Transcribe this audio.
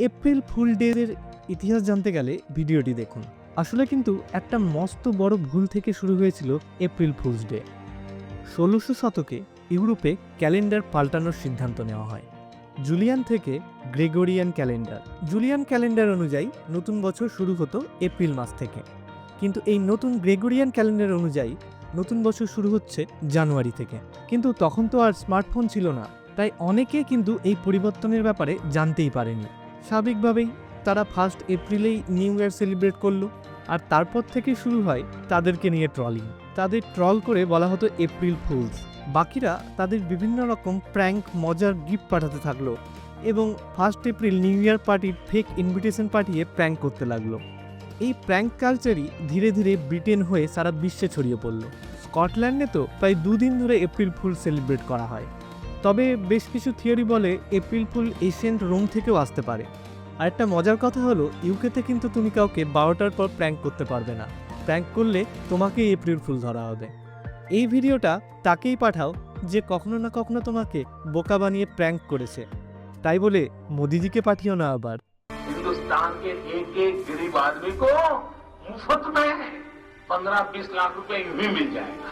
April fool day এর ইতিহাস জানতে গেলে ভিডিওটি দেখুন। আসলে কিন্তু একটা মস্ত বড় ভুল থেকে শুরু হয়েছিল এপ্রিল ফুলস ডে। ১৬০০ শতকে ইউরোপে ক্যালেন্ডার পাল্টানোর সিদ্ধান্ত নেওয়া হয় জুলিয়ান থেকে গ্রেগরিয়ান ক্যালেন্ডার। জুলিয়ান ক্যালেন্ডার অনুযায়ী নতুন বছর শুরু হতো এপ্রিল মাস থেকে, কিন্তু এই নতুন গ্রেগরিয়ান ক্যালেন্ডার অনুযায়ী নতুন বছর শুরু হচ্ছে জানুয়ারি থেকে। কিন্তু তখন তো আর স্মার্টফোন ছিল না, তাই অনেকে কিন্তু এই পরিবর্তনের ব্যাপারে জানতেই পারেনি। স্বাভাবিকভাবেই তারা 1 এপ্রিলেই নিউ ইয়ার সেলিব্রেট করলো, আর তারপর থেকে শুরু হয় তাদেরকে নিয়ে ট্রলিং। তাদের ট্রল করে বলা হতো এপ্রিল ফুলস। বাকিরা তাদের বিভিন্ন রকম প্র্যাঙ্ক মজার গিফট পাঠাতে থাকলো এবং 1 এপ্রিল নিউ ইয়ার পার্টির ফেক ইনভিটেশন পাঠিয়ে প্র্যাঙ্ক করতে লাগলো। এই প্র্যাঙ্ক কালচারই ধীরে ধীরে ব্রিটেন হয়ে সারা বিশ্বে ছড়িয়ে পড়ল। স্কটল্যান্ডে তো প্রায় 2 দিন ধরে এপ্রিল ফুল সেলিব্রেট করা হয়। তবে বেশ কিছু থিওরি বলে এপ্রিল ফুল এশিয়ান্ট রোম থেকেও আসতে পারে। আর একটা মজার কথা হলো, ইউকেতে কিন্তু তুমি কাউকে 12টার পর প্র্যাঙ্ক করতে পারবে না। প্র্যাঙ্ক করলে তোমাকেই এপ্রিল ফুল ধরা হবে। এই ভিডিওটা তাকেই পাঠাও যে কখনো না কখনো তোমাকে বোকা বানিয়ে প্র্যাঙ্ক করেছে। তাই বলে মোদিজিকে পাঠিও না আবার। हिंदुस्तान के एक गरीब आदमी को मुफ्त में 15-20 लाख रुपए यूं ही मिल जाएगा।